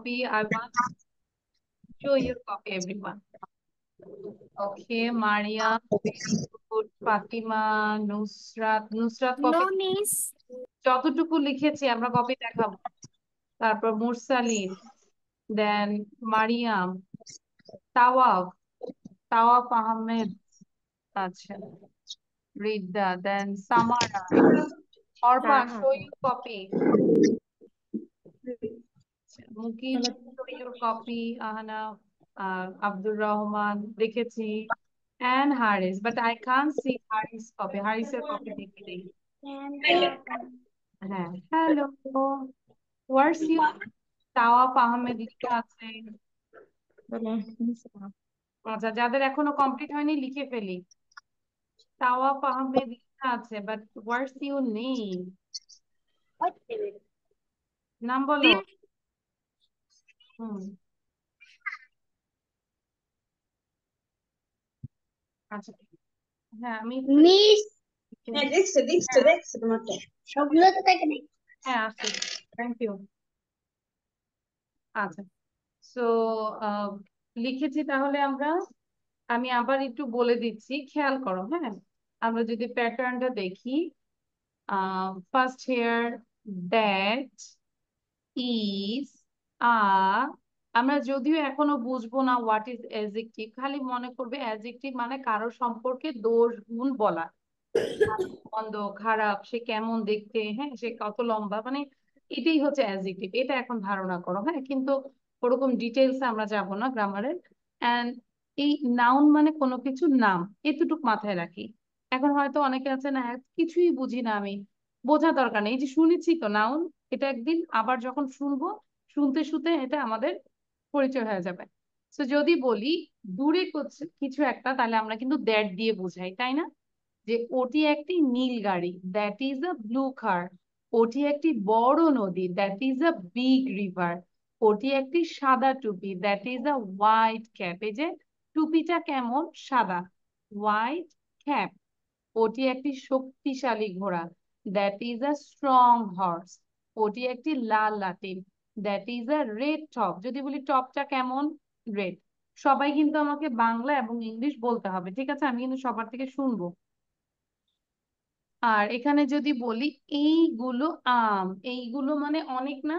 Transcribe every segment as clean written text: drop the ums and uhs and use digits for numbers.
copy. I want to show your copy, everyone. Okay, Maria, good, Fatima, Nusrat No, copy miss. যতটুকু লিখেছি আমরা copy দেখাবো। তারপর মুরসালিন, দেন মারিয়াম, তাওয়াফ, তাওয়াফ আহমেদ, আচ্ছা, রিদ্দা, দেন সামারা, Arpa, show your copy. মুকিন, show your copy. আহানা, Abdur Rahman দেখেছি, and Haris, but I can't see Haris copy. Harisের copy দেখি নেই। হ্যাঁ, হ্যালো, what's your তাওয়াফ আহমেদ লিখে আছে। আচ্ছা, যাদের এখনো কমপ্লিট হয়নি লিখে ফেলি। তাওয়াফ আহমেদ লিখে আছে, বাট what's your name? নাম বলো। হুম, আচ্ছা, হ্যাঁ আমি মিস হ্যাঁ দেখছো তোমাকে সবগুলো তো থাকে নাই। হ্যাঁ আছে, থ্যাংক ইউ। আচ্ছা, সো লিখেছি তাহলে আমরা। আমি আবার একটু বলে দিচ্ছি, খেয়াল করো। হ্যাঁ, আমরা যদি প্যাটার্নটা দেখি, first here that is a, আমরা যদিও এখনো বুঝবো না হোয়াট ইজ অ্যাডজেক্টিভ, খালি মনে করবে অ্যাডজেক্টিভ মানে কারো সম্পর্কে দোষ গুণ বলা, মন্দ খারাপ, সে কেমন দেখতে, হ্যাঁ সে কত লম্বা, মানে এটাই হচ্ছে অ্যাডজেক্টিভ। এটা এখন ধারণা করো, হ্যাঁ, কিন্তু ওরকম ডিটেলস আমরা যাব না গ্রামারের। এন্ড এই নাউন মানে কোনো কিছু নাম, এতটুকু মাথায় রাখি। এখন হয়তো অনেকে আছে না, কিছুই বুঝি না আমি, বোঝা দরকার নেই, এই যে শুনেছি তো নাউন, এটা একদিন আবার যখন শুনবো, শুনতে শুনতে এটা আমাদের পরিচয় হয়ে যাবে। তো যদি বলি দূরে কিছু একটা, তাহলে আমরা কিন্তু দ্যাট দিয়ে বোঝাই, তাই না? যে ওটি একটি নীল গাড়ি, দ্যাট ইজ আ ব্লু কার। ওটি একটি বড় নদী, that is a big river. ওটি একটি সাদা টুপি, that is a white cap. এই যে টুপিটা কেমন সাদা, হোয়াইট ক্যাপ। ওটি একটি শক্তিশালী ঘোড়া, that is a strong horse. ওটি একটি লাল লাঠি, that is a red top. যদি বলি টপটা কেমন, রেড। সবাই কিন্তু আমাকে বাংলা এবং ইংলিশ বলতে হবে, ঠিক আছে? আমি কিন্তু সবার থেকে শুনবো। আর এখানে যদি বলি এইগুলো আম, এইগুলো মানে অনেক না,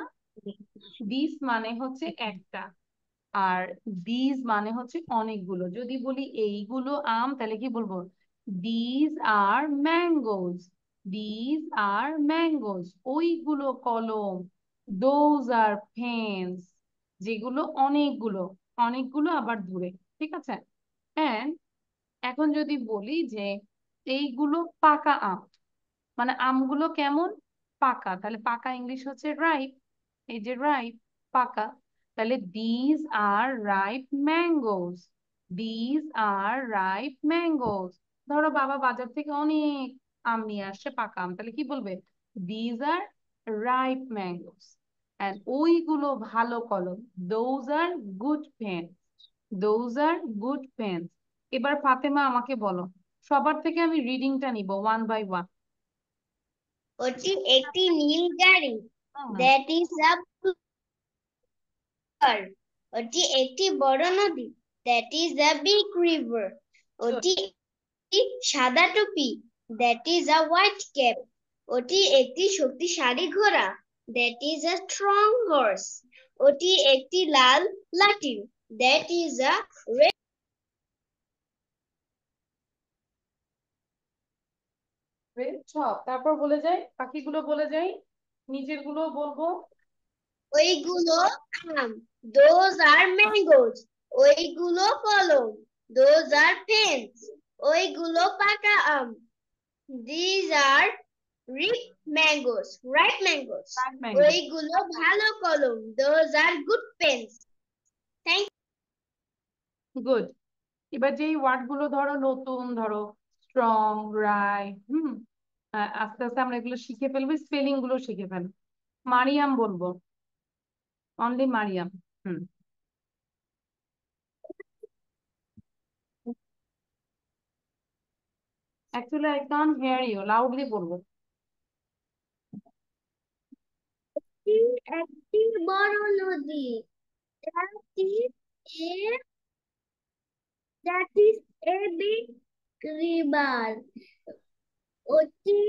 দিস মানে হচ্ছে একটা, আর দিস মানে হচ্ছে অনেকগুলো। যদি বলি এইগুলো আম, তাহলে কি বলবো? This are mangoes, this are mangoes. ওইগুলো কলম, দোজ আর পেন্স। যেগুলো অনেকগুলো, অনেকগুলো আবার দূরে, ঠিক আছে? হ্যাঁ, এখন যদি বলি যে এইগুলো পাকা আম, মানে আমগুলো কেমন, পাকা, তাহলে পাকা ইংলিশ হচ্ছে রাইপ। এই যে রাইপ, পাকা। তাহলে these are ripe mangoes, these are ripe mangoes. ধরো বাবা বাজার থেকে অনেক আম নিয়ে আসছে, পাকা আম, তাহলে কি বলবে? These are ripe mangoes. And ওইগুলো ভালো কলম, those are good pen, those are good pen. এবার ফাতেমা আমাকে বলো, সবার থেকে আমি রিডিংটা নিব ওয়ান বাই ওয়ান। ওটি একটি নীল গাড়ি, দ্যাট ইজ আ car. ওটি একটি বড় নদী, that is a big river. ওটি সাদা টুপি, that is a white cap. ওটি একটি শক্তিশালী ঘোড়া, that is a strong horse. ওটি একটি লাল লাঠি, that is a red. Red chop, তারপর বলে যাই, বাকিগুলো বলে যাই, নিচের গুলো বলবো। ওইগুলো আম, দোজ আর ম্যাঙ্গোজ। ওইগুলো কলম, দোজ আর পেন্স। ওইগুলো পাকা আম, these are ripe mangoes, ripe mangoes. Right mango, ওইগুলো ভালো কলম, those are good pens. Thank good. এবার যেই ওয়ার্ড গুলো ধরো নতুন, ধরো স্ট্রং, রাইট, আস্তে আস্তে আমরা এগুলো শিখে ফেলবো, স্পেলিং গুলো শিখে ফেলবো। মারিয়াম বলবো, only Mariyam. Hmm, actually I can't hear you, loudly বলবো। একটি বড় নদী, that is a big river. ওটি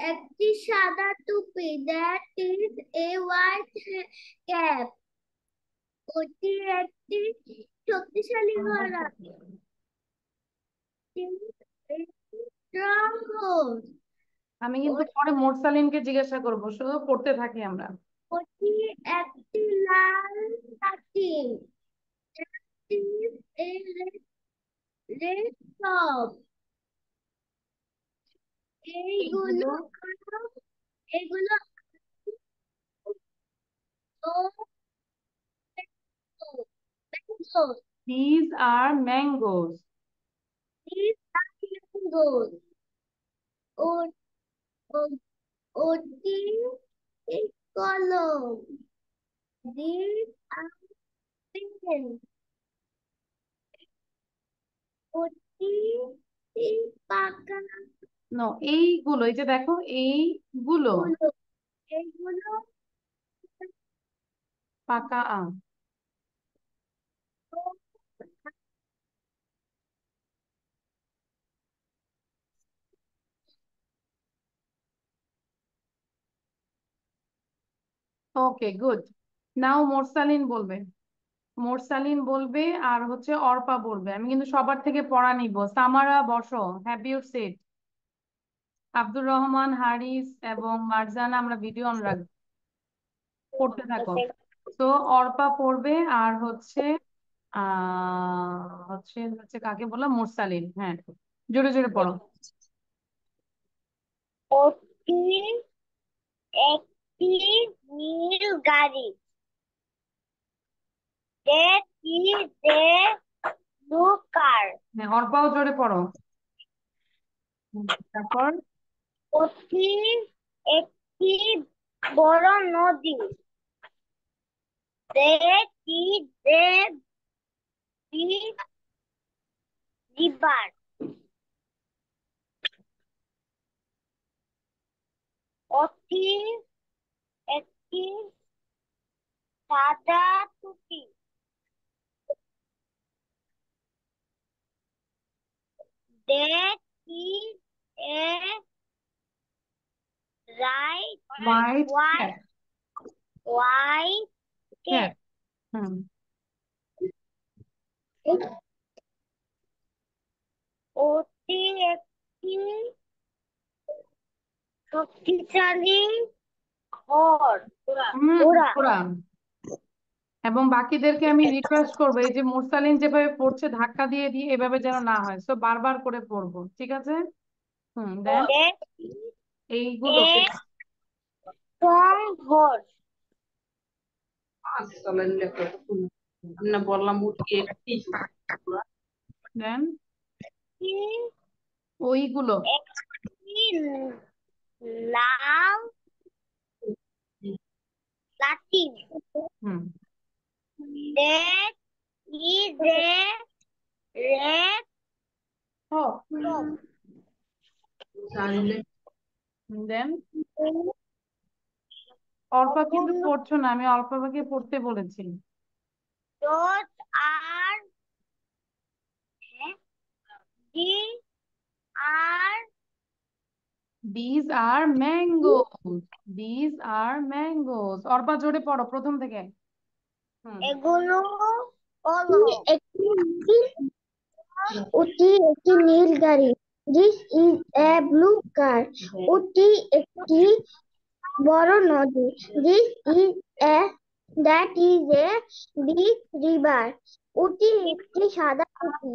একটি সাদা টুপি, that is a white cap. ওটি একটি শক্তিশালী ঘোড়া, it is a strong horse. আমি কিন্তু পরে মোরসালিনকে জিজ্ঞাসা করবো, শুধু পড়তে থাকি আমরা। ওটি একটি লাল লাঠি, that is a red top. এইগুলো এগুলো mangoes. These are mangoes. These are mangoes. ও- ও- ওটি কলম, these are pens. ওটি পাকা নো, এইগুলো, এই যে দেখো এইগুলো গুলো, এগুলো পাকা আম। ওকে, গুড। নাও মোরসালিন বলবে। মোরসালিন বলবে আর হচ্ছে অর্পা বলবে। আমি কিন্তু সবার থেকে পড়া নিব। সামারা বসো, have you sit. Abdur Rahman, Haris এবং মারজানা, আমরা ভিডিও অন রাখবো, পড়তে থাকো। তো অর্পা পড়বে আর হচ্ছে হচ্ছে হচ্ছে কাকে বললাম, মোরসালিন। হ্যাঁ, জোরে জোরে পড়ো। ওটি একটি নীল গাড়ি, that is a blue car. হ্যাঁ, অর্পাও জোরে পড়ো। তারপর ওটি একটি বড় নদী, that is a big river. ওটি একটি সাদা টুপি, that is a white white cat. cat. হুম, ওটি একটি শক্তিশালী ঘোড়া। ঘোড়া। এবং বাকিদেরকে আমি রিকোয়েস্ট করবো, এই যে মুরসালিন যেভাবে পড়ছে ধাক্কা দিয়ে দিয়ে এভাবে যেন না হয়, তো বারবার করে পড়বো, ঠিক আছে? দেন That এইগুলো a strong horse. না বললাম দেন He ওইগুলো একটি লাল লাঠি, হুম that is a red top. দেন অল্পা কিন্তু পড়ছো না, আমি অল্পাকে পড়তে বলেছি। Those are these are These are mangoes. These are mangoes. Arpa জোরে পড়ো প্রথম থেকে। এগুলো হলো ওটি একটি নীল গাড়ি, this is a blue car. ওটি একটি বড় নদী, this is a that is a big river. ওটি একটি সাদা টুপি,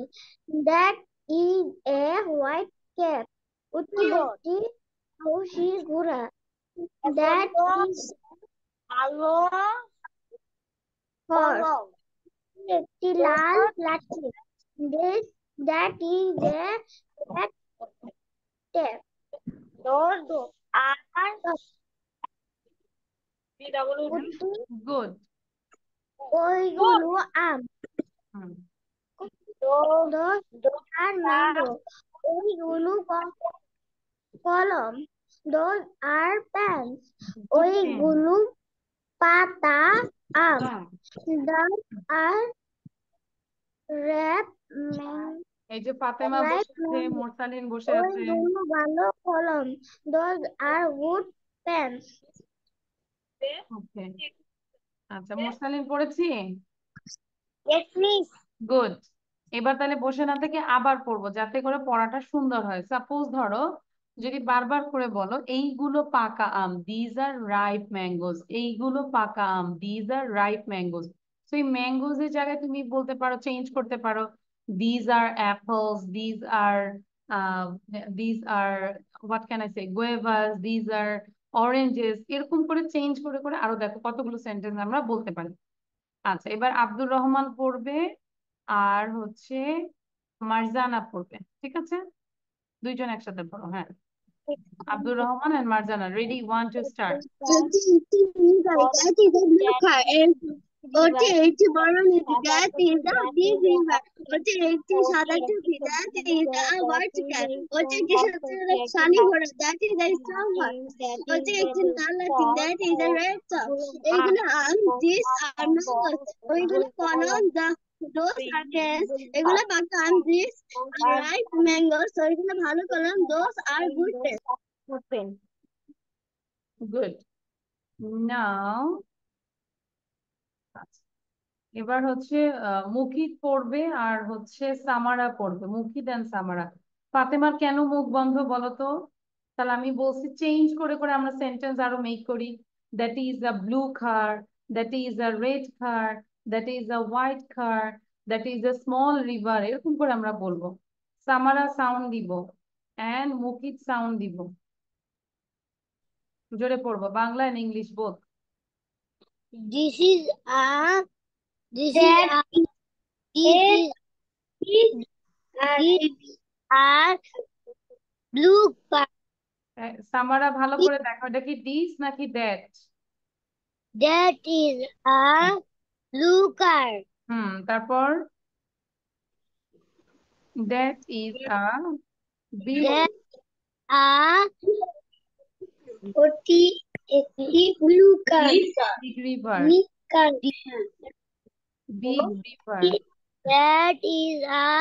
that is a white cap. ওটি একটি সাহসী ঘোড়া, that is ভালো horse. একটি লাল লাঠি, that is a red tape. Those are good. ওইগুলো আম, those are mango. ওইগুলো কলম, those are pens. ওইগুলো পাতা, আম হ্যাঁ, that are ripe এই যে ফাতেমা বসে আছে, mango মোরসালিন বসে আছে। ওইগুলো ভালো কলম those are good pens ওকে, আচ্ছা মোরসালিন পড়েছি। yes miss good. এবার তাহলে বসে না থেকে আবার পড়বো, যাতে করে পড়াটা সুন্দর হয়। সাপোজ ধরো, যদি বারবার করে বলো এইগুলো পাকা আম, দিজ আর রাইপ ম্যাঙ্গোজ, এইগুলো পাকা আম, দিজ আর রাইপ ম্যাঙ্গোজ। তো এই ম্যাঙ্গোজ এর জায়গায় তুমি বলতে পারো, চেঞ্জ করতে পারো, these are apples, these are what can I say, guavas, these are oranges, এরকম করে চেঞ্জ করে করে আরো দেখো কতগুলো সেন্টেন্স আমরা বলতে পারি। আচ্ছা, এবার আব্দুর রহমান পড়বে, আর হচ্ছে মারজানা পড়বে, ঠিক আছে? দুইজন একসাথে পড়ো, হ্যাঁ। Abdur Rahman and Marjana, ready, 1 2 start. that is a blue car and ওটি একটি বড় নদী that is a big river ওটি একটি সাদা টুপি that is a white cat ওটি একটি শক্তিশালী ঘোড়া that is a strong horse ওটি একটি লাল হাতি that is a red dog এইগুলো আম these are mangoes ওইগুলো কলম those are pears এগুলো পাকা আম these are ripe mangoes ওইগুলো ভালো কলম those are good pears good. Now এবার হচ্ছে মুকিত পড়বে, আর হচ্ছে সামারা পড়বে। মুকিত এন্ড সামারা। ফাতেমার কেন মুখ বন্ধ বলো তো? তাহলে আমি বলছি চেঞ্জ করে করে আমরা সেন্টেন্স আরো মেক করি। That is a blue car, that is a red car, that is a white car, that is a small river, এরকম করে আমরা বলবো। সামারা সাউন্ড দিব এন্ড মুকিত সাউন্ড দিব। জোরে পড়বো, Bangla and English both. This is a this is a this is these are blue car. সামারা ভালো করে দেখো, এটা কি দিস নাকি that? That is a blue car. তারপর that is a big That a ওটি একটি blue car. River, Big car. Big river. That is a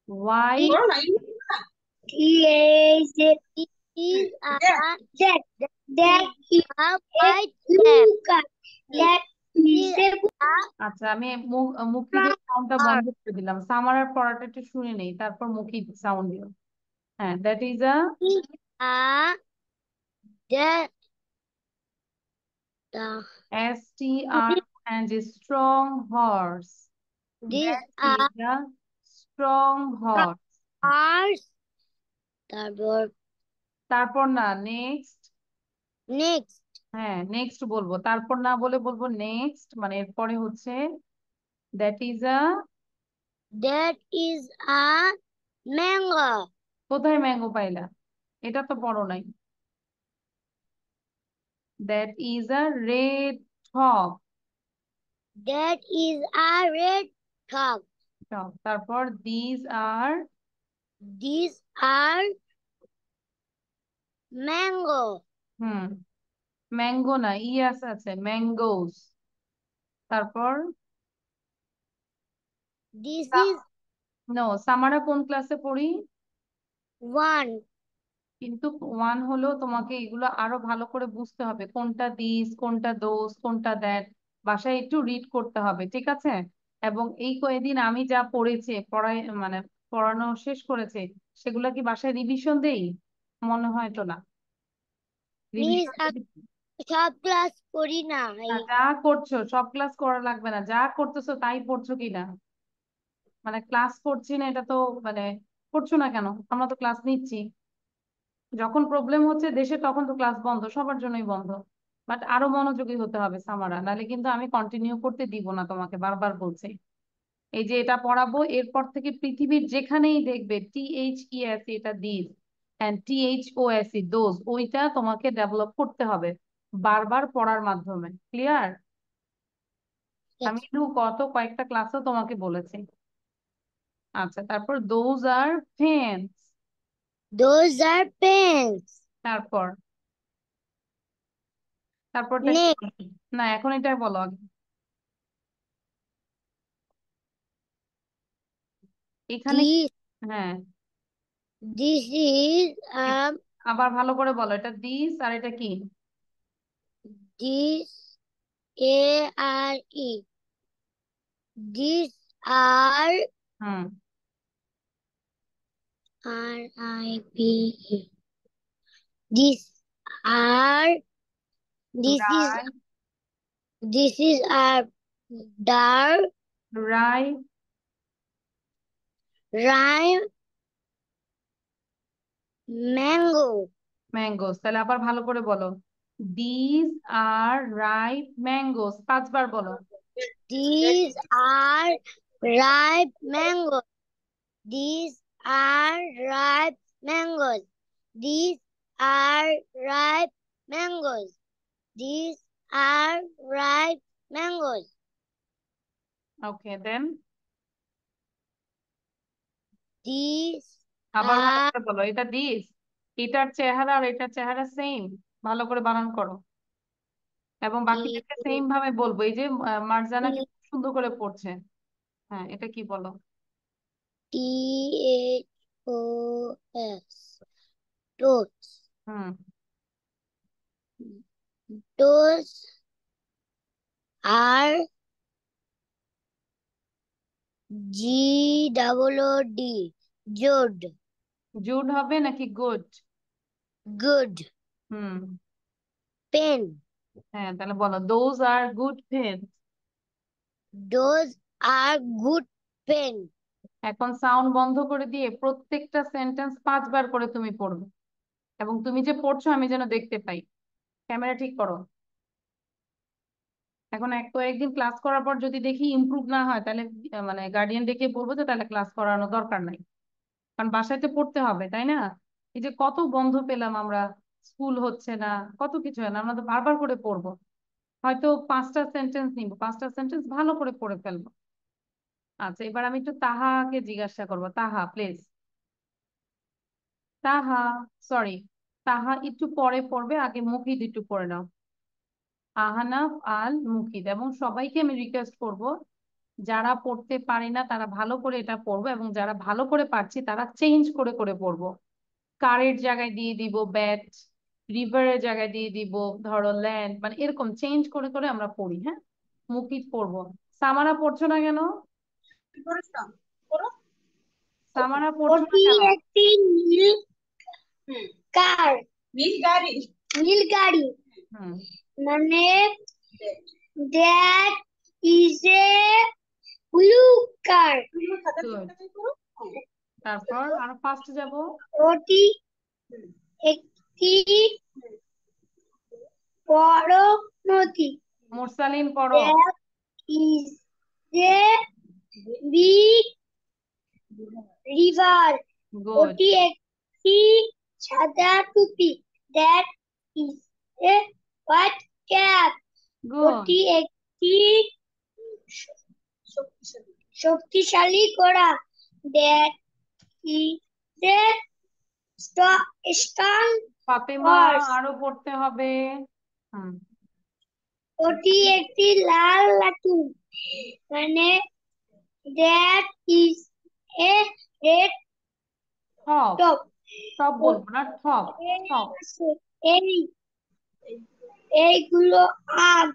white, is a that is a white blue car. That is a আচ্ছা আমি মুকিদের সাউন্ডটা বন্ধ করে দিলাম, সামারার পড়াটা একটু শুনে নেই, তারপর মুকিদ সাউন্ড দিও। হ্যাঁ, that is a a that the STR and a strong horse. these That is a strong horse. are তারপর তারপর না, নেক্সট। next হ্যাঁ, নেক্সট বলবো, তারপর না বলে বলবো নেক্সট, মানে এরপরে হচ্ছে that is a. that is a mango কোথায় ম্যাঙ্গো পাইলা? এটা তো বড় নাই। That is a red talk. that is a red dog তারপর these are. these are mango hmm, mango না, ইয়াস আছে, ম্যাঙ্গোস। তারপর this is নো, সামারা কোন ক্লাসে পড়ি? one কিন্তু ওয়ান হলেও তোমাকে এগুলো আরো ভালো করে বুঝতে হবে, কোনটা দিস, কোনটা দোস, কোনটা দ্যাট। বাসায় একটু রিড করতে হবে, ঠিক আছে? এবং এই কয়েকদিন আমি যা পড়েছি, মানে পড়ানো শেষ করেছে, সেগুলা কি বাসায় রিভিশন দেই? মনে হয় তো না। miss রিভিশন, সব ক্লাস করি না যা করছো সব ক্লাস করা লাগবে না, যা করতেছো তাই পড়ছো কিনা। মানে ক্লাস করছি না এটা তো, মানে করছো না কেন? আমরা তো ক্লাস নিচ্ছি। যখন প্রবলেম হচ্ছে দেশে, তখন তো ক্লাস বন্ধ, সবার জন্যই বন্ধ। বাট আরো মনোযোগী হতে হবে সামারা, নাহলে কিন্তু আমি কন্টিনিউ করতে দিব না তোমাকে, বারবার বলছি। এই যে এটা পড়াবো, এরপর থেকে পৃথিবীর যেখানেই দেখবে THES এটা দিস, এন্ড THOSE দোজ, ওইটা তোমাকে ডেভেলপ করতে হবে বারবার পড়ার মাধ্যমে। ক্লিয়ার? আমি কিন্তু কয়েকটা ক্লাসও তোমাকে বলেছি। আচ্ছা, তারপর those are fence. those are pens তারপরটা কি next বলবো? না, এখন এটা বলো আগে। এখানে This হ্যাঁ, this is আবার ভালো করে বলো, এটা দিস আর এটা কি? this A-R-E. These are hmm, R-I-P-E. These are this is Rai, this is a dark Rai, rhyme mango. Mangoes. তাহলে আবার ভালো করে বলো, দিস আর রাইপ ম্যাঙ্গোস, 5বার বলো। These are ripe mangoes. These are ripe mangoes. These are ripe mangoes. These are ripe mangoes. Okay, then These আবার ভালো are করে বলো, এটা দিস, এটার চেহারা আর এটার চেহারা সেম, ভালো করে বানান করো। এবং T বাকিদেরকে সেম ভাবে বলবো। এই যে মার্জানা T কিন্তু খুব সুন্দর করে পড়ছে। হ্যাঁ, এটা কি বলো? T H O S. Toes. Hmm, Toes are G-O-O-D. Good. জুড হবে নাকি গুড? Good. Hmm, Pen. হ্যাঁ, তাহলে বলো, those are good pen. Those are good pen. এখন সাউন্ড বন্ধ করে দিয়ে প্রত্যেকটা সেন্টেন্স 5বার করে তুমি পড়বে, এবং তুমি যে পড়ছো আমি যেন দেখতে পাই। ক্যামেরা ঠিক করো। এখন কয়েকদিন ক্লাস করার পর যদি দেখি ইমপ্রুভ না হয়, তাহলে মানে গার্ডিয়ান ডেকে বলবো যে তাহলে ক্লাস করানোর দরকার নাই। কারণ বাসায় তো পড়তে হবে, তাই না? এই যে কত বন্ধ পেলাম আমরা, স্কুল হচ্ছে না, কত কিছু হয় না, আমরা তো বারবার করে পড়বো। হয়তো 5টা সেন্টেন্স নিব, 5টা সেন্টেন্স ভালো করে পড়ে ফেলবো। আচ্ছা, এবার আমি একটু তাহাকে জিজ্ঞাসা করবো। তাহা প্লিজ। তাহা, সরি, তাহা একটু পরে পড়বে, আগে মুফিদ একটু পড়ে নাও। আহনাফ আল মুফিদ। এবং সবাইকে আমি রিকোয়েস্ট করব, যারা পড়তে পারে না তারা ভালো করে এটা পড়বো, এবং যারা ভালো করে পারছি তারা চেঞ্জ করে করে পড়বো। কারের জায়গায় দিয়ে দিব ব্যাট, রিভারের জায়গায় দিয়ে দিব ধরো ল্যান্ড, মানে এরকম চেঞ্জ করে করে আমরা পড়ি। হ্যাঁ, মুফিদ পড়বো। সামারা পড়ছো না কেন? সামারা পড়ছো না ওটি কেন? একটি নীল কার নীল গাড়ি নীল গাড়ি হুম, মানে that is a blue car. Good. তারপর আরো ফার্স্ট যাব। ওটি একটি বড় নদী। মুরসালিন পড়ো। That is a big river. Good, ওটি একটি সাদা টুপি। That is a white cap. Good, ওটি একটি শক্তিশালী ঘোড়া। That is a strong Fatema horse. আরো পড়তে হবে। হুম, ওটি একটি লাল লাঠি। মানে that is a red থপ, top. Top বলবো না, থপ, থপ। এই এইগুলো আম।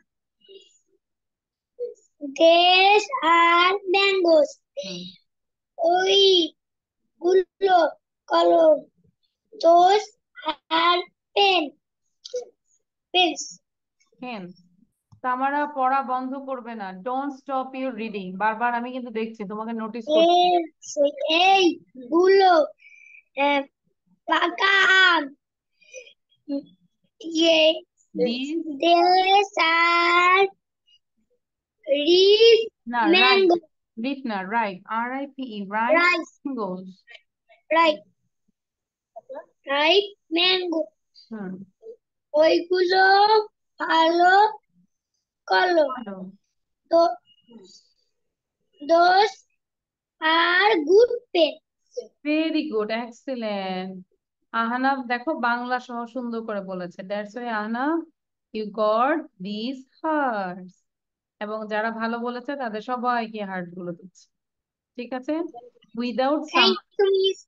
These are mangoes. হুম, ওইগুলো কলম। Those are pens. হেন। তামারা পড়া বন্ধ করবে না, ডোন্ট স্টপ ইউর রিডিং। বারবার আমি কিন্তু দেখছি, তোমাকে নোটিস করছি। এইগুলো আহ, পাকা আম। Yes, this, these are red না রাইট, mango. রিট না, right, RIPE, right Rice, mangoes. right, right mango. হুম, ওইগুলো ভালো কলম। ভালো, তো those are good pens. Very good, excellent. Ahnaf দেখো বাংলা সহ সুন্দর করে বলেছে, that's why Ahnaf you got this hearts. এবং যারা ভালো বলেছে তাদের সবাইকে হার্ট গুলো দিচ্ছে। ঠিক আছে। Without Thank summer, you, Miss.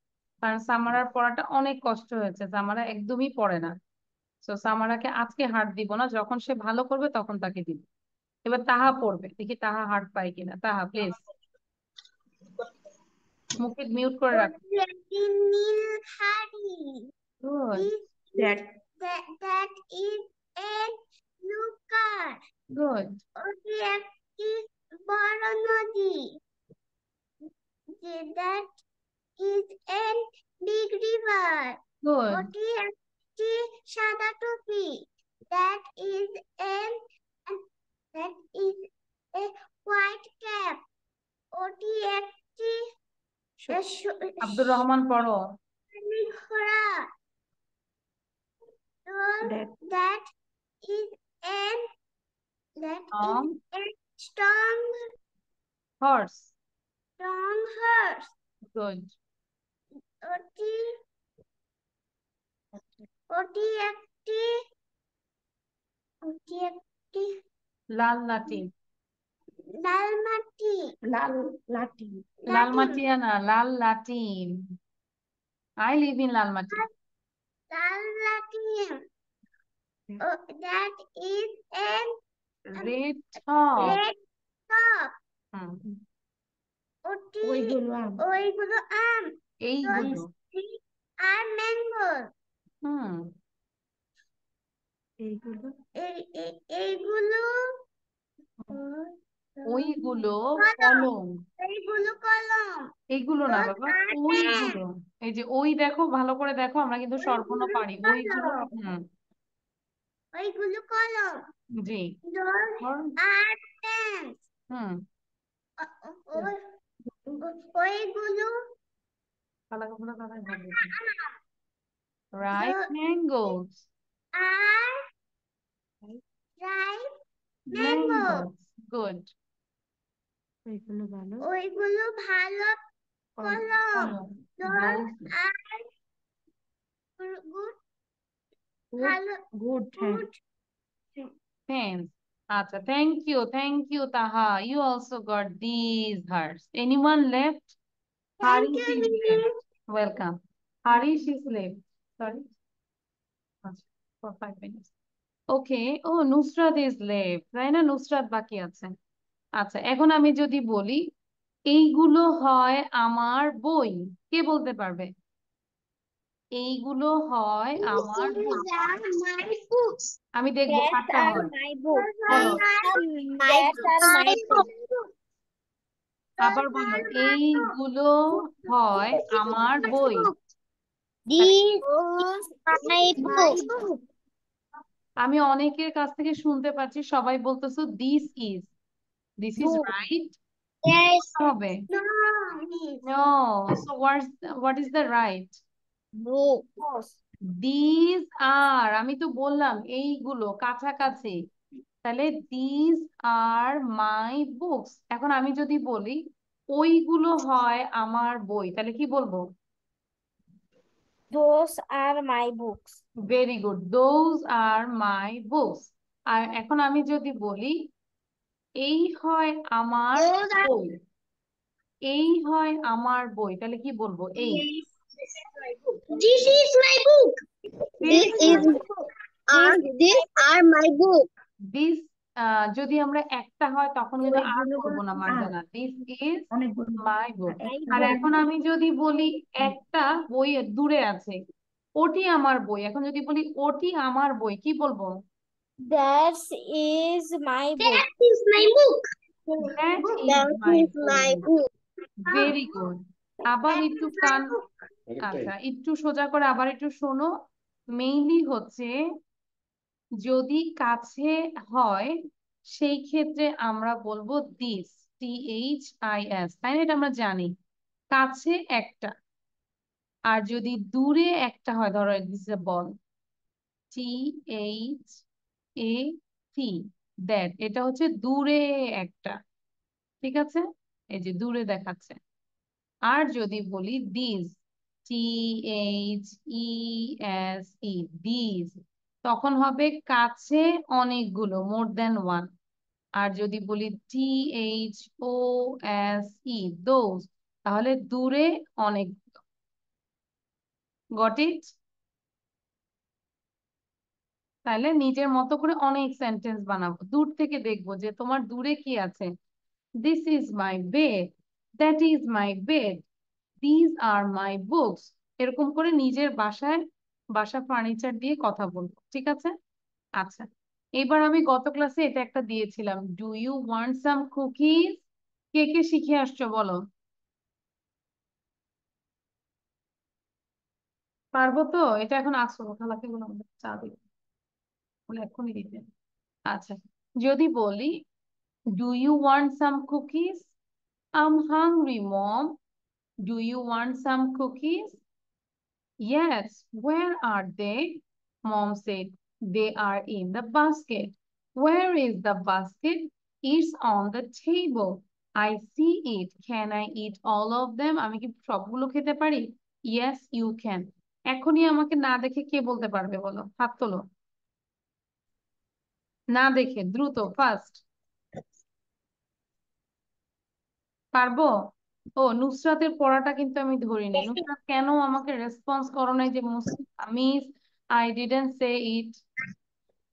কারণ সামারার পড়াটা অনেক কষ্ট হয়েছে, সামারা একদমই পড়ে না। তো সামারাকে আজকে হার্ট দিব না, যখন সে ভালো করবে তখন তাকে দিব। এবার তাহা পড়বে, দেখি তাহা হার্ট পায় কিনা। তাহা প্লিজ মুখে মিউট করে রাখো। Good That that is a blue car. Good ওটি একটি বড় নদী। That is a big river. Good ওটি একটি সাদা টুপি। That is a white cap. ওটি একটি আব্দুর রহমান পড়ো। ঘোড়া। That is a strong horse. horse. Good ওটি ওটি একটি লাল লাঠি। লাল মাটি। লাল মাটিয়ানা, লাল লাটিম। I live in Lalmati. লাল লাটিম। That is a red top. red top. ওইগুলো আম। এইগুলো আর ম্যাঙ্গো। হুম এইগুলো ওইগুলো কলম। কলম। এইগুলো কলম। এইগুলো না বাবা, ওইগুলো। এই যে ওই দেখো, ভালো করে দেখো, আমরা কিন্তু স্বরবর্ণ পারি। ওইগুলো ওইগুলো কলম। জি। Those are pens. হুম ওইগুলো right mangoes. are ripe mangoes. Good ওইগুলো ভালো কলম। Those are good good Thanks. Acha, thank you, Taha. You also got these hearts. Anyone left? Thank Harish you, is Miss. left. Welcome. Harish is left. Sorry. Acha, for 5 minutes. Okay. Oh, Nusrat is left. তাই না? নুসরাত বাকি আছে। আচ্ছা, এখন আমি যদি বলি এইগুলো হয় আমার বই, কে বলতে পারবে? এইগুলো হয় আমার বই। These are my books. আমি দেখবো কারটা হয়। My books. বলো, My books. আবার বলো, এইগুলো হয় আমার বই। These are my books. আমি অনেকের কাছ থেকে শুনতে পাচ্ছি সবাই বলতেছো দিস ইজ রাইট। Yes. হবে No. No. So what is the right? Books. This are, আমি তো বললাম এইগুলো কাছাকাছি, তাহলে দিস আর মাই বুকস। এখন আমি যদি বলি ওইগুলো হয় আমার বই, তাহলে কি বলবো? Those are my books. Very good, those are my books. আর এখন আমি যদি বলি এই হয় আমার বই, এই হয় আমার বই, তাহলে কি বলবো? এই This is my book. These are my book. This যদি আমরা একটা হয় তখন কিন্তু আর করবো না মার্জানা। দিস ইজ মাই বুক। আর এখন আমি যদি বলি একটা বই দূরে আছে, ওটি আমার বই, এখন যদি বলি ওটি আমার বই, কি বলবো? That is my book. That is my book. That is That my is my book. Very good. আবার একটু কান, আচ্ছা একটু সোজা করে আবার একটু শোনো। মেইনলি হচ্ছে যদি কাছে হয় সেই ক্ষেত্রে আমরা বলবো দিস, THIS, তাই না? এটা আমরা জানি, কাছে একটা। আর যদি দূরে একটা হয়, ধরো this is a ball, THAT, that, এটা হচ্ছে দূরে একটা। ঠিক আছে, এই যে দূরে দেখাচ্ছে। আর যদি বলি দিস, THESE, দিস, তখন হবে কাছে অনেকগুলো, মোর দেন ওয়ান। আর যদি বলি THOSE, দোজ, তাহলে দূরে অনেক। Got it? তাহলে নিজের মতো করে অনেক সেন্টেন্স বানাবো, দূর থেকে দেখবো যে তোমার দূরে কি আছে। This is my bed, that is my bed, these are my books. এরকম করে নিজের বাসা ফার্নিচার দিয়ে কথা বলবো, ঠিক আছে? আচ্ছা, এবার আমি গত ক্লাসে এটা একটা দিয়েছিলাম, do you want some cookies. কে কে শিখে আসছো বলো? পারবো তো? এটা এখন আসো, খালাকে বলো আমাদের চা দিবে, বলে এক্ষুনি দিতে। আচ্ছা, যদি বলি do you want some cookies, I'm hungry mom, do you want some cookies? Yes, where are they? Mom said, they are in the basket. Where is the basket? It's on the table. I see it. Can I eat all of them? আমি কি সবগুলো খেতে পারি? Yes, you can. এখনই আমাকে না দেখে কে বলতে পারবে বলো, হাত তোলো। না দেখে দ্রুত, ফাস্ট। পারবো? ও, নুসরাতের পড়াটা কিন্তু আমি ধরিনি। নুসরাত, কেন আমাকে রেসপন্স করো নাই যে মিস আই ডিডন্ট সে ইট?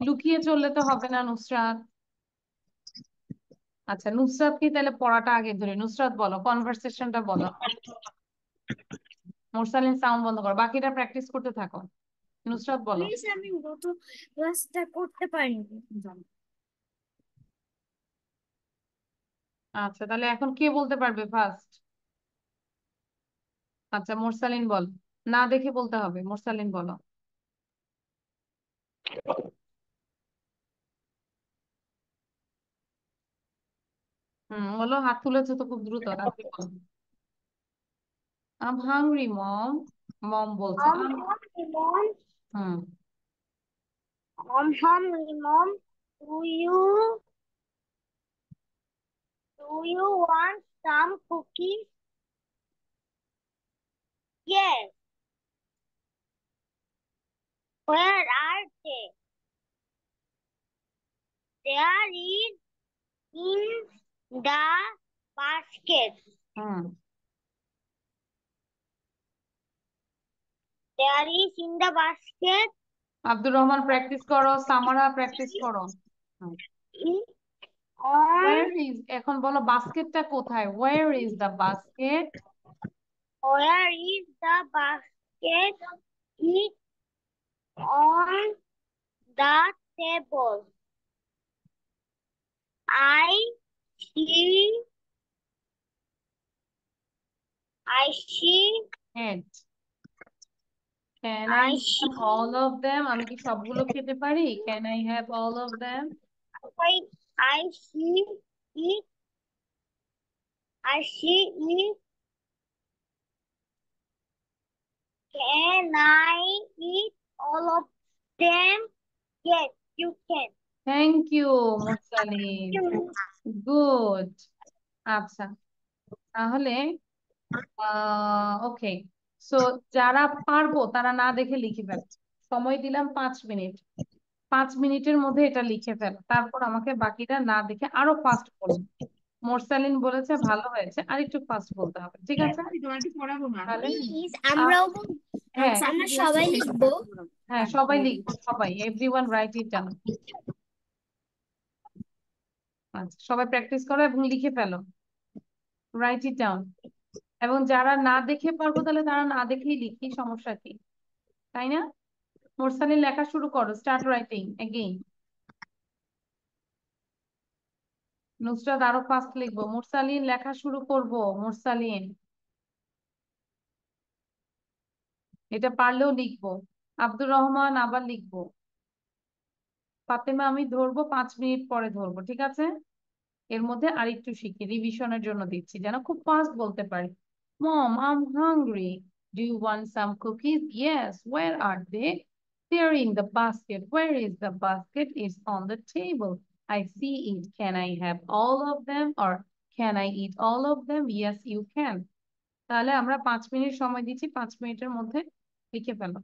লুকিয়ে চললে তো হবে না নুসরাত। আচ্ছা, নুসরাত কি তাহলে পড়াটা আগে ধরে, নুসরাত বলো, কনভারসেশনটা বলো। মোরসালিন সাউন্ড বন্ধ করো, বাকিটা প্র্যাকটিস করতে থাকো। নুসরাত বলো। প্লিজ, আমি গত ক্লাসটা করতে পারিনি। আচ্ছা, তাহলে এখন কে বলতে পারবে ফার্স্ট? আচ্ছা, মোরসালিন বল। না দেখে বলতে হবে, মোরসালিন বলো। বলো, হাত তুলেছো তো খুব দ্রুত, তাড়াতাড়ি বলো। আম হাংরি মম। মম বলছে hungry, mom. Hmm Hungry, mom. Do you do you want some cookies? Yes. Where are they? There is in the basket. Hmm There is in the basket. Abdur Rahman practice করো, সামারা প্র্যাকটিস করো। হুম। In on Where is, এখন বলো বাস্কেটটা কোথায়, where is the basket? where is the basket? It's on the table. I see. I see. Head. Can I I see. have all of them? আমি কি সবগুলো খেতে পারি? Can I have all of them? I see it. I see it. Can I eat all of them? Yes, you can. Thank you, মুরসালিন। Good. আচ্ছা, তাহলে ওকে, so যারা পারবো তারা না দেখে লিখে ফেল। সময় দিলাম 5 মিনিট, 5 মিনিটের মধ্যে এটা লিখে ফেল, তারপর আমাকে বাকিটা না দেখে আরো ফাস্ট বলবে। মোরসালিন বলেছে ভালো হয়েছে, আর একটু ফাস্ট বলতে হবে, ঠিক আছে? তাহলে Please, আহ, আমরাও হ্যাঁ আমরা সবাই লিখবো। হ্যাঁ, সবাই লিখবো, সবাই, এভরিওয়ান রাইট ইট ডাউন। আচ্ছা, সবাই প্র্যাকটিস করো এবং লিখে ফেলো, রাইট ইট ডাউন। এবং যারা না দেখে পারবো তাহলে তারা না দেখেই লিখি, সমস্যা কি, তাই না? মোরসালিন লেখা শুরু করো, স্টার্ট রাইটিং এগেইন। নুসরাত আরো ফাস্ট লিখবো, মুরসালিন লেখা শুরু করবো, মুরসালিন এটা পারলেও লিখবো। আব্দুর রহমান আবার লিখবো। ফাতেমা আমি ধরবো, 5 মিনিট পরে ধরবো, ঠিক আছে? এর মধ্যে আরেকটু শিখি, রিভিশনের জন্য দিচ্ছি যেন খুব ফাস্ট বলতে পারি। Mom, I am hungry, do you want some cookies? Yes, where are they? They're in the basket. Where is the basket? It's on the table. I see it. Can I have all of them? Or can I eat all of them? Yes, you can. তাহলে আমরা 5 minute সময় দিচ্ছি, 5 মিনিটের মধ্যে লিখে ফেলো।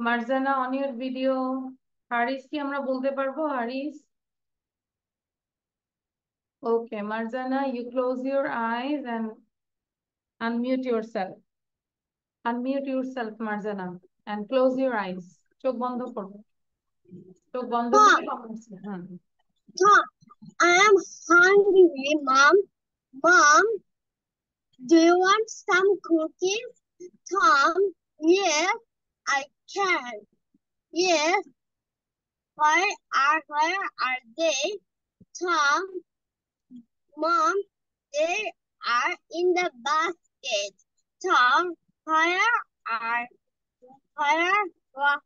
Marjana on your video. Haris কি আমরা বলতে পারবো? হারিস, ওকে। Marjana, you close your eyes and unmute yourself. Unmute yourself, Marzana, and close your eyes. চোখ বন্ধ করো। চোখ বন্ধ করে হ্যাঁ। Tom, I am hungry, Mom. Mom, do you want some cookies? Tom, yes, I can. Yes, where are they? Tom, Mom, they are in the basket. Tom, where are where are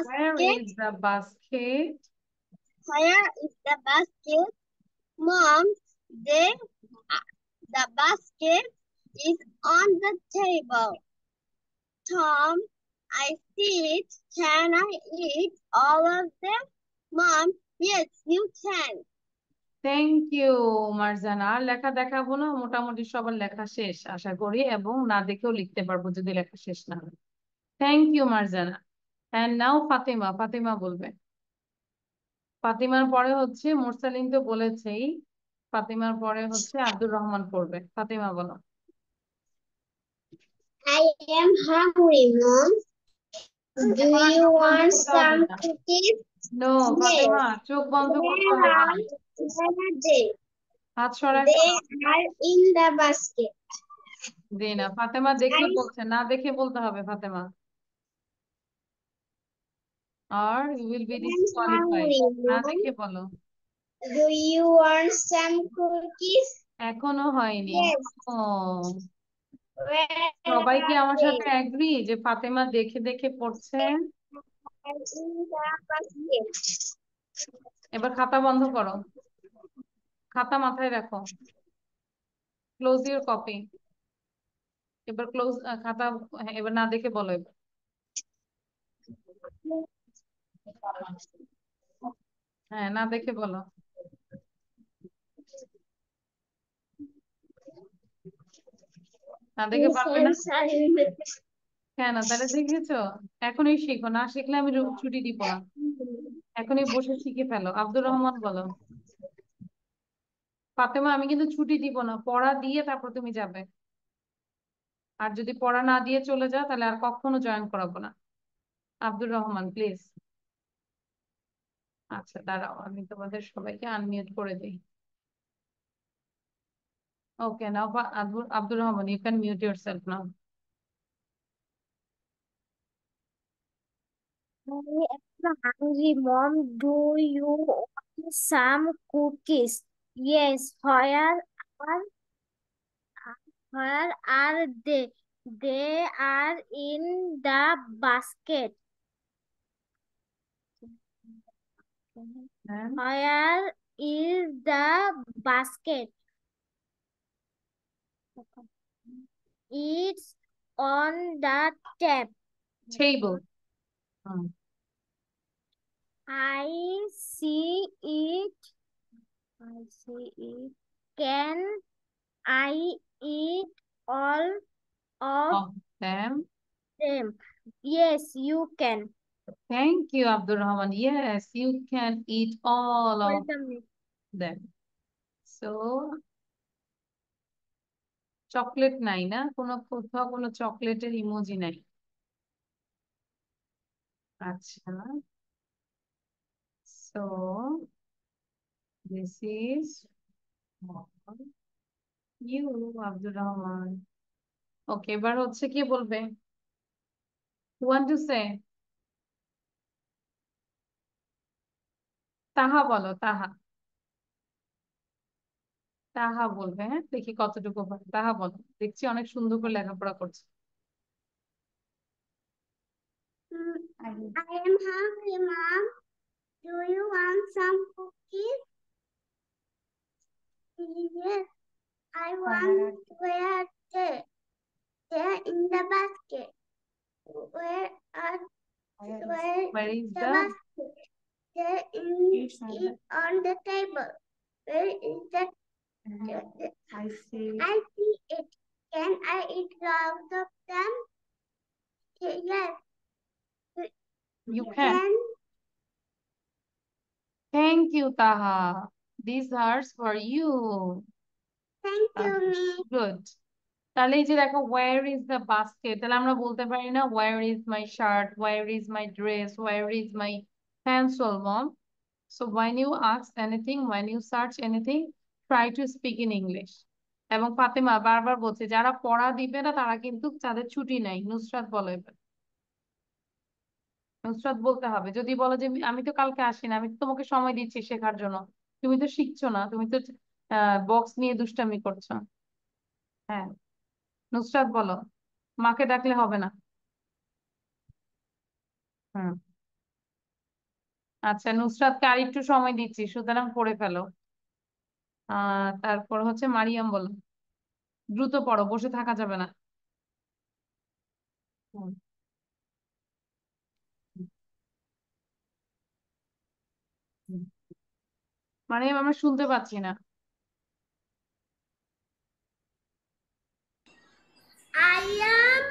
Where basket? is the basket? Where is the basket? Mom, they the basket is on the table. Tom, I see it. Can I eat all of them? Mom, yes, you can. Thank you Marjana. আর লেখা দেখাবো না, মোটামুটি সবার লেখা শেষ আশা করি, এবং না দেখেও লিখতে পারবো যদি লেখা শেষ না হয়। Thank you Marjana. And now Fatima, Fatima বলবে। ফাতিমার পরে হচ্ছে মুরসালিন তো বলেছেই, ফাতিমার পরে হচ্ছে আব্দুর রহমান পড়বে। ফাতিমা বলো। I am hungry, Mom. Do এখন আর you চোখ বন্ধ want করতে হবে some না। cookies? No Yes. ফাতিমা, চোখ বন্ধ করতে Where হবে না। are they? হাত সরায় They fellow. are in the basket. দি না, ফাতেমা দেখে I বলছে, না দেখে বলতে হবে ফাতেমা, আর you will be am disqualified. hungry, না Mom. দেখে বলো। Do you want some cookies? এখনো হয়নি। Yes. ও, Where সবাই কি are আমার they? সাথে এগ্রি যে ফাতেমা দেখে দেখে পড়ছে? Are in the basket. এবার খাতা বন্ধ করো, খাতা মাথায় রাখো, ক্লোজ ইউর কপি। এবার ক্লোজ খাতা। হ্যাঁ, এবার না দেখে বলো। এবার হ্যাঁ, না দেখে বলো। না দেখে পারবে না কেন? তাহলে দেখেছো, এখনই শিখো, না শিখলে আমি ছুটি দিব না। এখনই বসে শিখে ফেলো। আব্দুর রহমান বলো। ফাতেমা, আমি কিন্তু ছুটি দিব না, পড়া দিয়ে তারপর তুমি যাবে। আর যদি পড়া না দিয়ে চলে যাও তাহলে আর কখনো জয়েন করাবো না। আব্দুর রহমান প্লিজ। আচ্ছা দাঁড়াও, আমি তোমাদের সবাইকে আনমিউট করে দিই। Okay now, Abdur Rahman, you can mute yourself now. I am hungry, Mom. Do you want some cookies? Yes. Where are they? They are in the basket. হ্যাঁ, Where is the basket? It's on the table. I see it. Can I eat all of them. them? Yes, you can. Thank you, Abdur Rahman. Yes, you can eat all of Welcome. them. So, chocolate নাই না, কোথাও কোনো চকলেটের emoji নাই। আচ্ছা, so this is for you, Abdur Rahman. ওকে, এবার হচ্ছে কি বলবে? Who want to say? তাহা বলো, তাহা। তাহা বলবে। হ্যাঁ, দেখি কতটুকু পারে। তাহা বলো, দেখছি অনেক সুন্দর করে লেখাপড়া করছে। I am hungry, Mom. Do you want some cookies? Yes, I want. Where they? They're in the basket. Where Where is the the basket? They're it on the table. Where is the? I see. I see it. Can I eat all of them? Yes, You can. Thank you, Taha. These are for you. Thank you, Miss. Good. তাহলে এই যে দেখো where is the basket, তাহলে আমরা বলতে পারি না where is my shirt, where is my dress, where is my pencil, mom? So when you ask anything, when you search anything, try to speak in English. এবং ফাতেমা বারবার বলছে যারা পড়া দিবে না তারা কিন্তু তাদের ছুটি নাই। নুসরাত বলো এবার। নুসরাত বলতে হবে, যদি বলো যে আমি তো কালকে আসি না, আমি তো তোমাকে সময় দিচ্ছি শেখার জন্য, তুমি তো শিখছো না, তুমি তো বক্স নিয়ে দুষ্টামি করছো। হ্যাঁ, নুসরাত বলো, মাকে ডাকলে হবে না। হুম, আচ্ছা নুসরাতকে আর একটু সময় দিচ্ছি, সুতরাং পড়ে ফেলো। তারপর হচ্ছে মারিয়াম বলো, দ্রুত পড়ো, বসে থাকা যাবে না। হুম, হুম। মারিয়াম আমরা শুনতে পাচ্ছি না। I am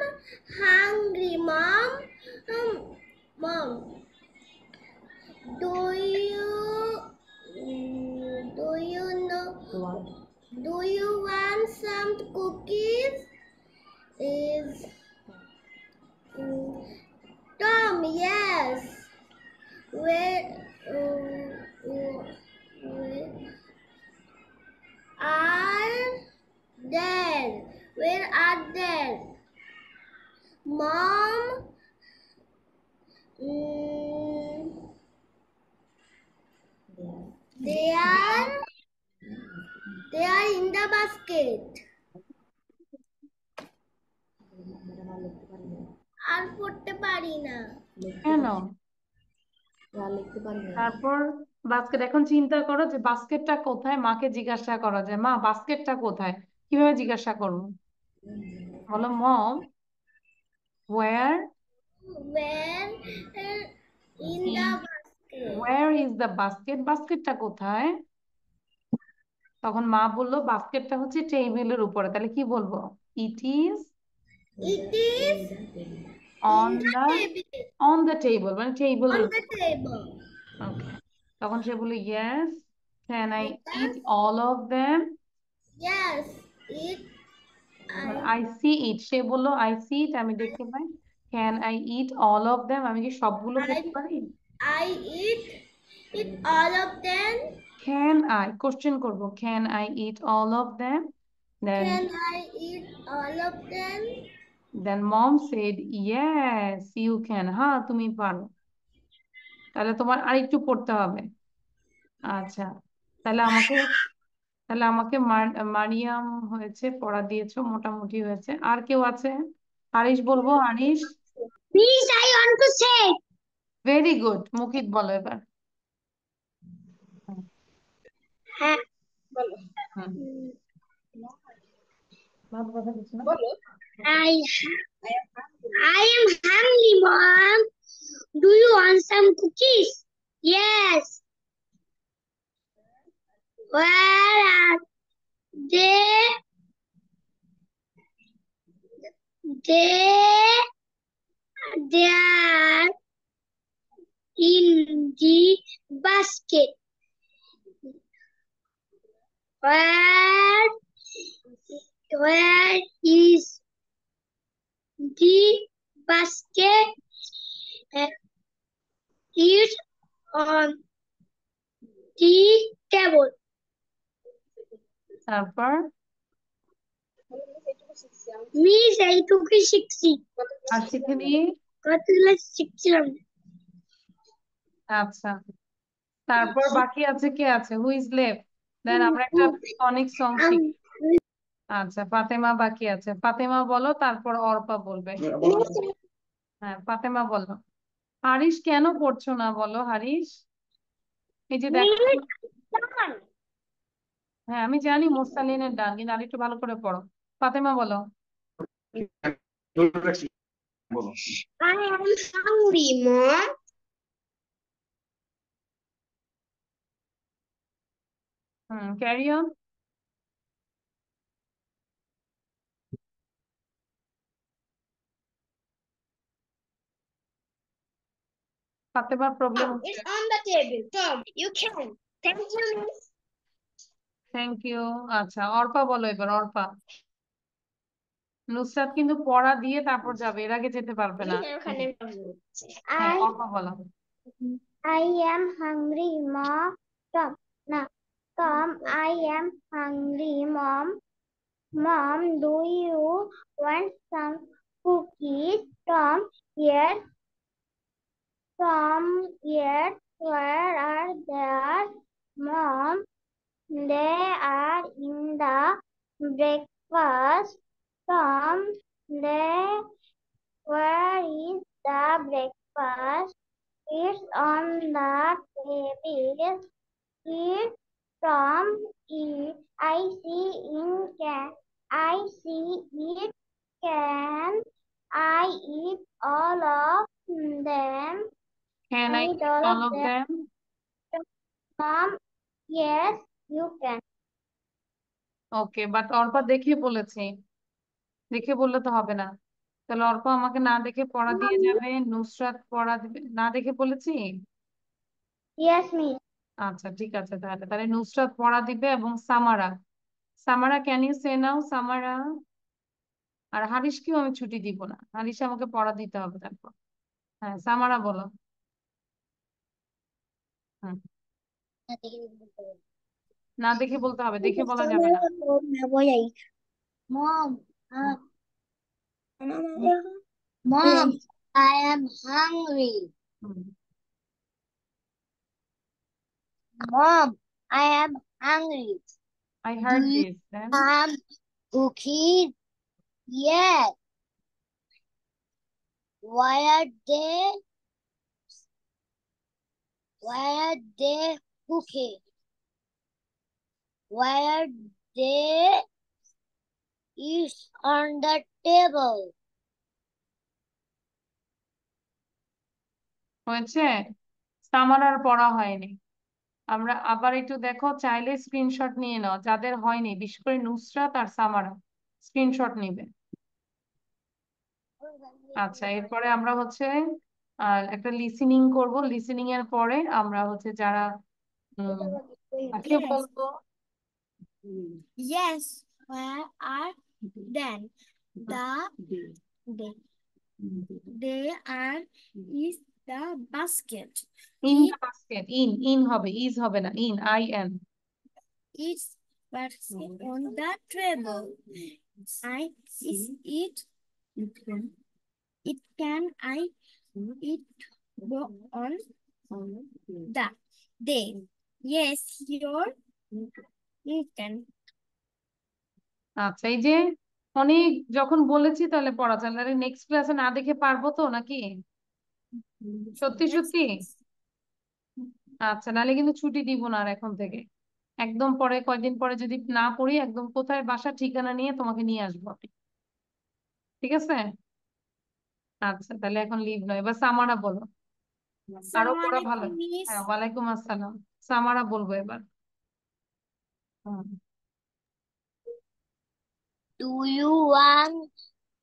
hungry, Mom. Mom, do you know? Do you want some cookies? Is Tom? Yes. Where? Where are they? Where are they? Mom. They are in the basket. আর পড়তে পারি না। কেন? তারপর বাস্কেট, এখন চিন্তা করো যে বাস্কেটটা কোথায়, মাকে জিজ্ঞাসা করা যায়, মা বাস্কেটটা কোথায়, কিভাবে জিজ্ঞাসা করবো? বলো mom where, Where in the basket? Where is the basket, বাস্কেটটা কোথায়? তখন মা বললো বাস্কেটটা হচ্ছে টেবিলের উপরে, তাহলে কি বলবো? It is It is on in the the, table. On the table, মানে টেবিলের On উপর। the table. ওকে, তখন সে বলে yes, can I eat Yes. All of them? Yes. It. I see it, সে বললো আই সি ইট, আমি দেখতে পাই। Can I eat all of them, আমি কি সবগুলো খেতে পারি? I eat all of them. Can I, question করবো, can I eat all of them? Then Can I eat all of them? Mom said yes you can, হ্যাঁ তুমি পারো। তাহলে তোমার আরেকটু পড়তে হবে। আচ্ছা, তাহলে আমাকে মারিয়াম হয়েছে, পড়া দিয়েছো, মোটামুটি হয়েছে। আর কেউ আছে? আরিশ বলবো, Arish. Please, I want to say. Very good, Mukit বলো এবার। হুম, হ্যাঁ বলো। হুম, ভালো কথা কিছু না। I I am hungry, Mom. Do you want some cookies? Yes. Where are they? They are in the basket. Where is the basket? It's on the table. তারপর Miss, এইটুকু শিখছি। আর শিখে নিয়ে, কতগুলো শিখছিলাম। আচ্ছা তারপর বাকি আছে, কে আছে, হু ইজ লেফট? দেন আমরা একটা অনেক সং শিখি। আচ্ছা ফাতেমা বাকি আছে, ফাতেমা বলো, তারপর অর্পা বলবে। হ্যাঁ ফাতেমা বলো। হারিস কেন পড়ছো না বলো, হারিস? এই যে দেখো, হ্যাঁ আমি জানি মোস্তালিনের ডান, কিন্তু আরেকটু ভালো করে পড়ো। ফাতেমা বলো। I am hungry, Mom. Carry on. ফাতেমার প্রবলেম Tom, হচ্ছে। it's on the table. Tom, you can. Thank you, miss. Thank you. আচ্ছা, অর্পা বলো এবার, অর্পা। নুসরাত কিন্তু পড়া দিয়ে তারপর যাবে, এর আগে যেতে পারবে না। হ্যাঁ, I অর্পা বলো। I am hungry, Mom. Tom, no. Tom, I am hungry, Mom. Mom, do you want some cookies? Tom, yes. Tom, yes. Where are they? Mom, they are in the breakfast. Tom, they, where is the breakfast? It's on the table. Eat from it. I see in can. I see it. Can I eat all of them? Can I Eat it all all of of them. Them? Mom, yes, you can. Okay, but Arpa দেখে বলেছে, দেখে বললে তো হবে না। তাহলে অর্পা আমাকে না দেখে পড়া দিয়ে Mom, যাবে, নুসরাত পড়া দিবে, না দেখে বলেছি। yes, miss. আচ্ছা ঠিক আছে, তাহলে তাহলে নুসরাত পড়া দিবে এবং সামারা। সামারা, ক্যান ইউ সে নাও সামারা? আর হারিসকেও আমি ছুটি দিব না, হারিস আমাকে পড়া দিতে হবে তারপর। হ্যাঁ, সামারা বলো। হুম, না দেখে বলতে হবে, দেখে বলা যাবে না। Mom, Mom, I am hungry. Hmm, Mom, I am hungry. I Do heard you this then. have cookies? Yes. Why are they? Why are they cookies? Why are they is on the table? হয়েছে, সামারার পড়া হয়নি। আমরা আবার একটু দেখো, চাইলে screenshot নিয়ে নাও যাদের হয়নি, বিশেষ করে নুসরাত আর সামারা স্ক্রিনশট নিবে। আচ্ছা, এরপরে আমরা হচ্ছে একটা লিসেনিং করব, লিসেনিং এর পরে আমরা হচ্ছে যারা কাকে Yes. বলবো। Yes. Where are then? They are is the basket. In It the basket, in, in হবে, ইজ হবে না, in, I N. is basket on the table. I is it. It can I it go on the day. Yes, you can. আচ্ছা, এই যে অনেক যখন বলেছি তাহলে পড়া যায়, তাহলে নেক্সট ক্লাসে না দেখে পারবো তো নাকি? সত্যি Yes. সত্যি? আচ্ছা, নাহলে কিন্তু ছুটি দিব না আর এখন থেকে। একদম পরে কয়দিন পরে যদি না পড়ি, একদম কোথায় বাসা ঠিকানা নিয়ে তোমাকে নিয়ে আসবো আমি। ঠিক আছে? আচ্ছা, তাহলে এখন লিভ নয়, এবার সামারা বলো। আরো পড়া ভালো। Assalamualaikum, Miss. হ্যাঁ, ওয়ালাইকুম আসসালাম। সামারা বলবো এবার। হুম। Do you want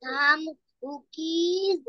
some cookies?